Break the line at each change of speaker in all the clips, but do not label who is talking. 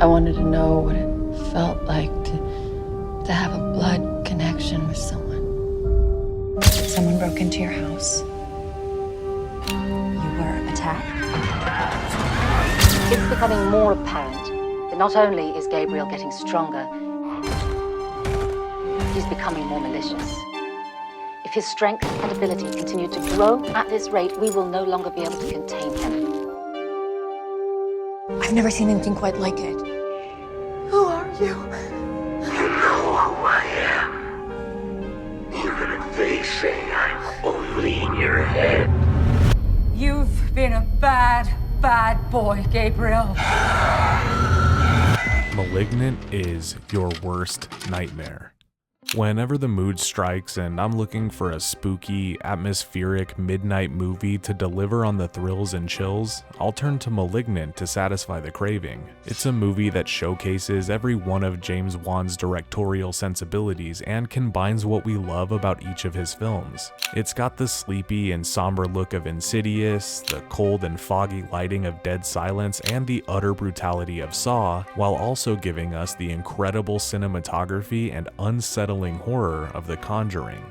I wanted to know what it felt like to have a blood connection with someone.
Someone broke into your house. You were attacked.
It's becoming more apparent that not only is Gabriel getting stronger, he's becoming more malicious. If his strength and ability continue to grow at this rate, we will no longer be able to contain him.
I've never seen anything quite like it.
Who are you?
You know who I am. Even if they say I'm only in your head.
You've been a bad, bad boy, Gabriel.
Malignant is your worst nightmare. Whenever the mood strikes and I'm looking for a spooky, atmospheric midnight movie to deliver on the thrills and chills, I'll turn to Malignant to satisfy the craving. It's a movie that showcases every one of James Wan's directorial sensibilities and combines what we love about each of his films. It's got the sleepy and somber look of Insidious, the cold and foggy lighting of Dead Silence, and the utter brutality of Saw, while also giving us the incredible cinematography and unsettling horror of The Conjuring.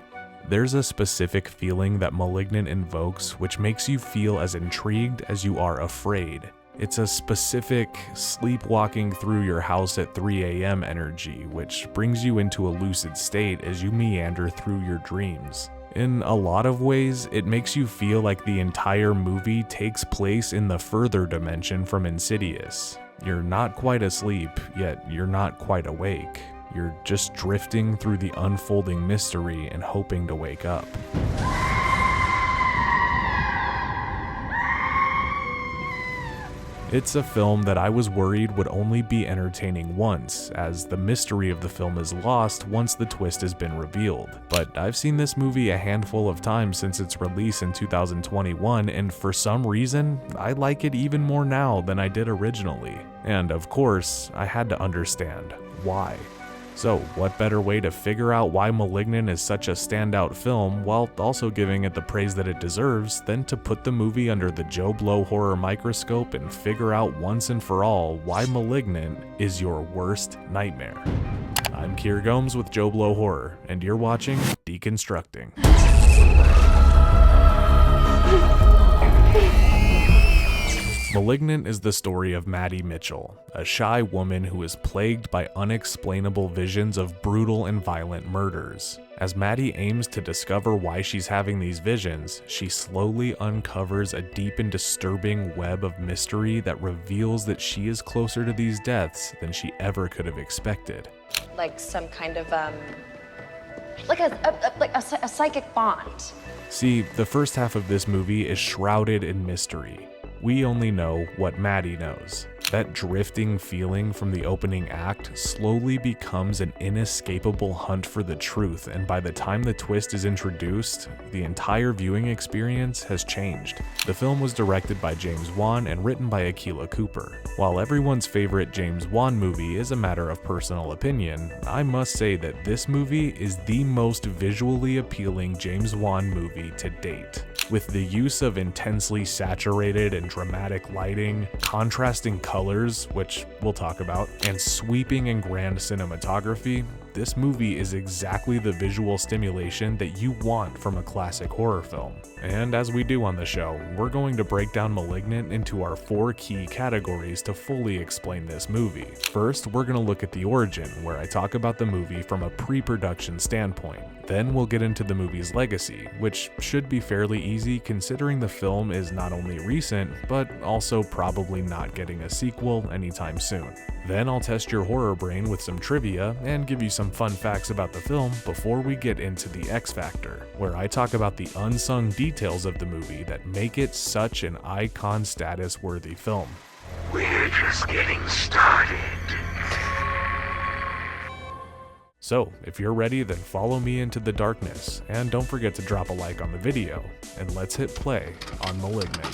There's a specific feeling that Malignant invokes which makes you feel as intrigued as you are afraid. It's a specific sleepwalking through your house at 3 a.m. energy, which brings you into a lucid state as you meander through your dreams. In a lot of ways, it makes you feel like the entire movie takes place in the further dimension from Insidious. You're not quite asleep, yet you're not quite awake. You're just drifting through the unfolding mystery and hoping to wake up. It's a film that I was worried would only be entertaining once, as the mystery of the film is lost once the twist has been revealed. But I've seen this movie a handful of times since its release in 2021, and for some reason, I like it even more now than I did originally. And of course, I had to understand why. So, what better way to figure out why Malignant is such a standout film while also giving it the praise that it deserves than to put the movie under the JoBlo horror microscope and figure out once and for all why Malignant is your worst nightmare. I'm Kier Gomes with JoBlo Horror, and you're watching Deconstructing. Malignant is the story of Maddie Mitchell, a shy woman who is plagued by unexplainable visions of brutal and violent murders. As Maddie aims to discover why she's having these visions, she slowly uncovers a deep and disturbing web of mystery that reveals that she is closer to these deaths than she ever could have expected.
Like some kind of, like a psychic bond.
See, the first half of this movie is shrouded in mystery. We only know what Maddie knows. That drifting feeling from the opening act slowly becomes an inescapable hunt for the truth, and by the time the twist is introduced, the entire viewing experience has changed. The film was directed by James Wan and written by Akilah Cooper. While everyone's favorite James Wan movie is a matter of personal opinion, I must say that this movie is the most visually appealing James Wan movie to date. With the use of intensely saturated and dramatic lighting, contrasting colors, which we'll talk about, and sweeping and grand cinematography, this movie is exactly the visual stimulation that you want from a classic horror film. And as we do on the show, we're going to break down Malignant into our 4 key categories to fully explain this movie. First, we're going to look at the origin, where I talk about the movie from a pre-production standpoint. Then we'll get into the movie's legacy, which should be fairly easy considering the film is not only recent, but also probably not getting a sequel anytime soon. Then I'll test your horror brain with some trivia and give you some fun facts about the film before we get into the X Factor, where I talk about the unsung details of the movie that make it such an icon status worthy film.
We're just getting started.
So, if you're ready, then follow me into the darkness, and don't forget to drop a like on the video, and let's hit play on Malignant.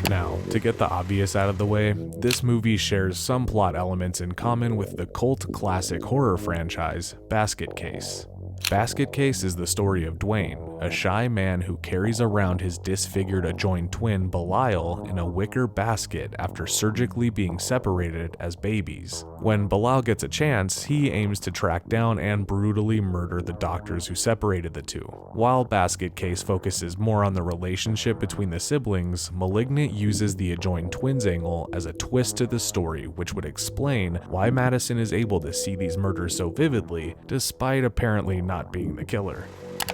Now, to get the obvious out of the way, this movie shares some plot elements in common with the cult classic horror franchise, Basket Case. Basket Case is the story of Dwayne, a shy man who carries around his disfigured adjoined twin Belial in a wicker basket after surgically being separated as babies. When Belial gets a chance, he aims to track down and brutally murder the doctors who separated the two. While Basket Case focuses more on the relationship between the siblings, Malignant uses the adjoined twins angle as a twist to the story, which would explain why Madison is able to see these murders so vividly, despite apparently not being the killer.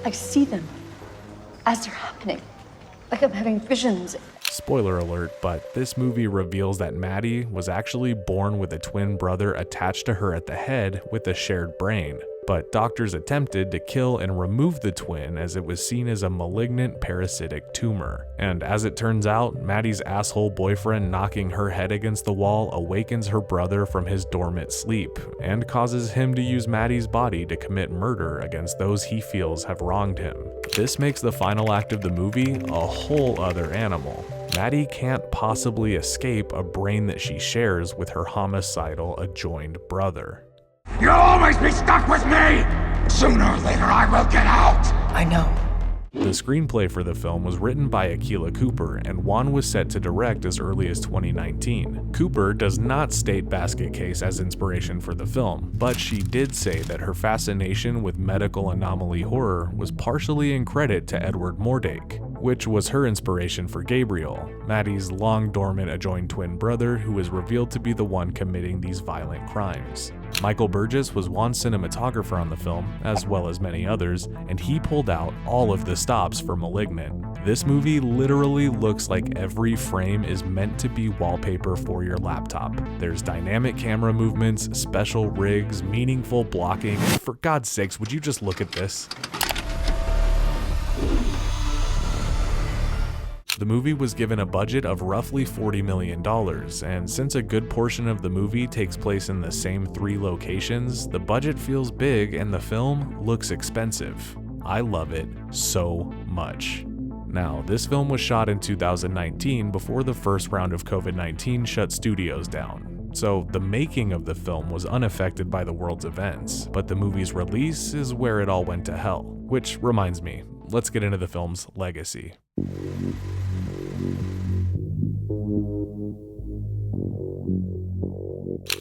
I see them as they're happening, like I'm having visions.
Spoiler alert, but this movie reveals that Maddie was actually born with a twin brother attached to her at the head with a shared brain. But doctors attempted to kill and remove the twin as it was seen as a malignant parasitic tumor. And as it turns out, Maddie's asshole boyfriend knocking her head against the wall awakens her brother from his dormant sleep and causes him to use Maddie's body to commit murder against those he feels have wronged him. This makes the final act of the movie a whole other animal. Maddie can't possibly escape a brain that she shares with her homicidal adjoined brother.
You'll always be stuck with me! Sooner or later I will get out!
I know.
The screenplay for the film was written by Akilah Cooper, and Wan was set to direct as early as 2019. Cooper does not state Basket Case as inspiration for the film, but she did say that her fascination with medical anomaly horror was partially in credit to Edward Mordake, which was her inspiration for Gabriel, Maddie's long-dormant adjoined twin brother who was revealed to be the one committing these violent crimes. Michael Burgess was Wan's cinematographer on the film, as well as many others, and he pulled out all of the stops for Malignant. This movie literally looks like every frame is meant to be wallpaper for your laptop. There's dynamic camera movements, special rigs, meaningful blocking, and for God's sakes, would you just look at this? The movie was given a budget of roughly $40 million, and since a good portion of the movie takes place in the same 3 locations, the budget feels big and the film looks expensive. I love it so much. Now, this film was shot in 2019 before the first round of COVID-19 shut studios down. So the making of the film was unaffected by the world's events, but the movie's release is where it all went to hell. Which reminds me, let's get into the film's legacy.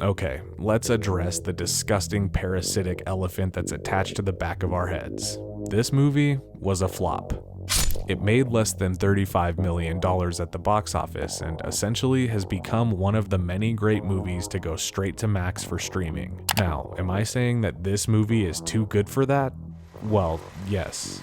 Okay, let's address the disgusting parasitic elephant that's attached to the back of our heads. This movie was a flop. It made less than $35 million at the box office and essentially has become one of the many great movies to go straight to Max for streaming. Now, am I saying that this movie is too good for that? Well, yes.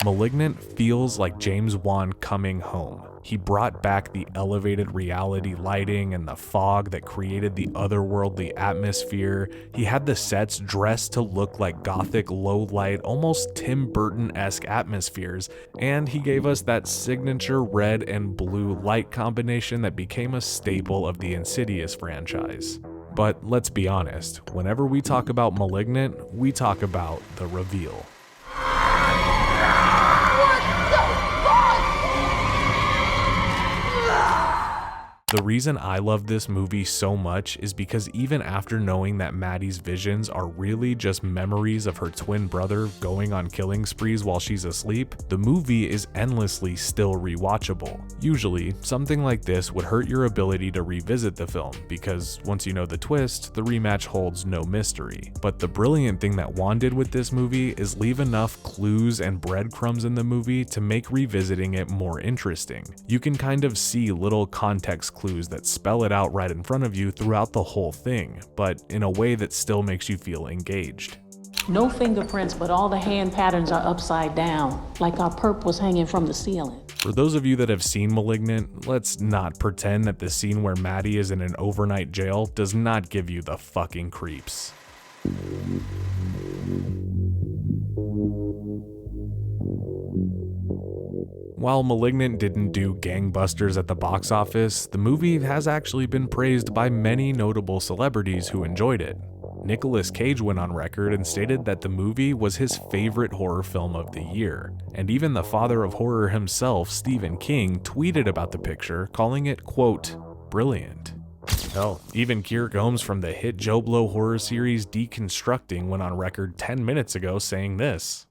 Malignant feels like James Wan coming home. He brought back the elevated reality lighting and the fog that created the otherworldly atmosphere. He had the sets dressed to look like gothic low-light, almost Tim Burton-esque atmospheres, and he gave us that signature red and blue light combination that became a staple of the Insidious franchise. But let's be honest, whenever we talk about Malignant, we talk about the reveal. The reason I love this movie so much is because even after knowing that Maddie's visions are really just memories of her twin brother going on killing sprees while she's asleep, the movie is endlessly still rewatchable. Usually, something like this would hurt your ability to revisit the film, because once you know the twist, the rematch holds no mystery. But the brilliant thing that Wan did with this movie is leave enough clues and breadcrumbs in the movie to make revisiting it more interesting. You can kind of see little context clues that spell it out right in front of you throughout the whole thing, but in a way that still makes you feel engaged.
No fingerprints, but all the hand patterns are upside down, like our perp was hanging from the ceiling.
For those of you that have seen Malignant, let's not pretend that the scene where Maddie is in an overnight jail does not give you the fucking creeps. While Malignant didn't do gangbusters at the box office, the movie has actually been praised by many notable celebrities who enjoyed it. Nicholas Cage went on record and stated that the movie was his favorite horror film of the year, and even the father of horror himself, Stephen King, tweeted about the picture, calling it, quote, brilliant. Hell, even Kier Gomes from the hit JoBlo horror series Deconstructing went on record 10 minutes ago saying this.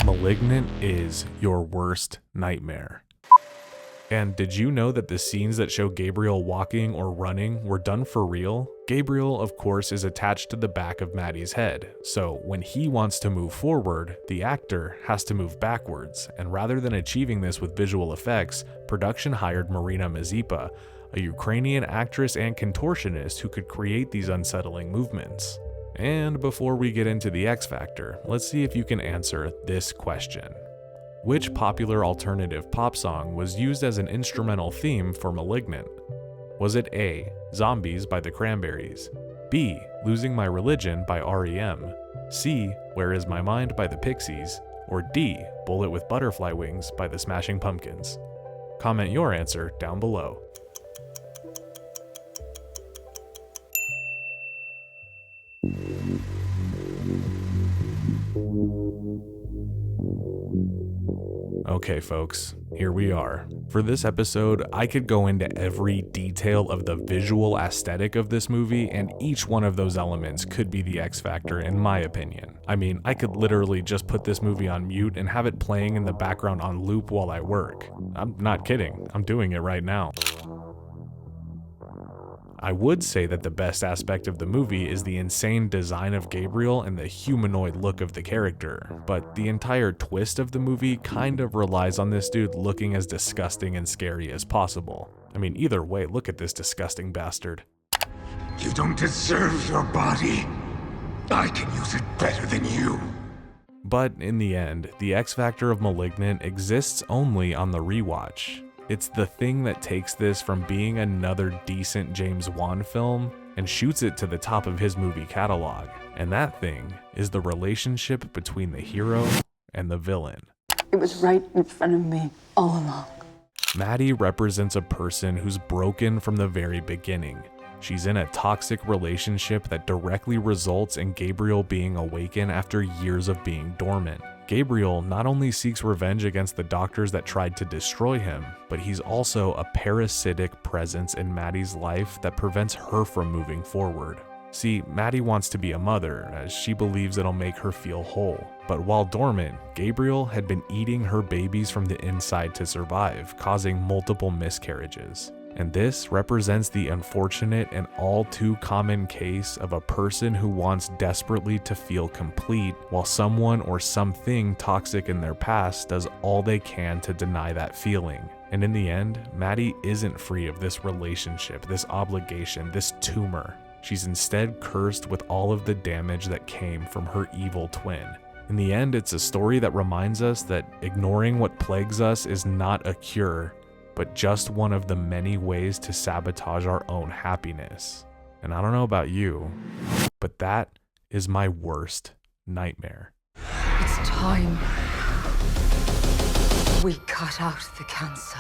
Malignant is your worst nightmare. And did you know that the scenes that show Gabriel walking or running were done for real? Gabriel, of course, is attached to the back of Maddie's head, so when he wants to move forward, the actor has to move backwards, and rather than achieving this with visual effects, production hired Marina Mazepa, a Ukrainian actress and contortionist who could create these unsettling movements. And before we get into the X Factor, let's see if you can answer this question. Which popular alternative pop song was used as an instrumental theme for Malignant? Was it A, Zombies by the Cranberries, B, Losing My Religion by REM, C, Where Is My Mind by the Pixies, or D, Bullet with Butterfly Wings by the Smashing Pumpkins? Comment your answer down below. Okay folks, here we are. For this episode, I could go into every detail of the visual aesthetic of this movie, and each one of those elements could be the X Factor in my opinion. I mean, I could literally just put this movie on mute and have it playing in the background on loop while I work. I'm not kidding, I'm doing it right now. I would say that the best aspect of the movie is the insane design of Gabriel and the humanoid look of the character, but the entire twist of the movie kind of relies on this dude looking as disgusting and scary as possible. I mean, either way, look at this disgusting bastard.
You don't deserve your body. I can use it better than you.
But in the end, the X Factor of Malignant exists only on the rewatch. It's the thing that takes this from being another decent James Wan film and shoots it to the top of his movie catalog. And that thing is the relationship between the hero and the villain.
It was right in front of me all along.
Maddie represents a person who's broken from the very beginning. She's in a toxic relationship that directly results in Gabriel being awakened after years of being dormant. Gabriel not only seeks revenge against the doctors that tried to destroy him, but he's also a parasitic presence in Maddie's life that prevents her from moving forward. See, Maddie wants to be a mother, as she believes it'll make her feel whole. But while dormant, Gabriel had been eating her babies from the inside to survive, causing multiple miscarriages. And this represents the unfortunate and all too common case of a person who wants desperately to feel complete, while someone or something toxic in their past does all they can to deny that feeling. And in the end, Maddie isn't free of this relationship, this obligation, this tumor. She's instead cursed with all of the damage that came from her evil twin. In the end, it's a story that reminds us that ignoring what plagues us is not a cure, but just one of the many ways to sabotage our own happiness. And I don't know about you, but that is my worst nightmare.
It's time we cut out the cancer.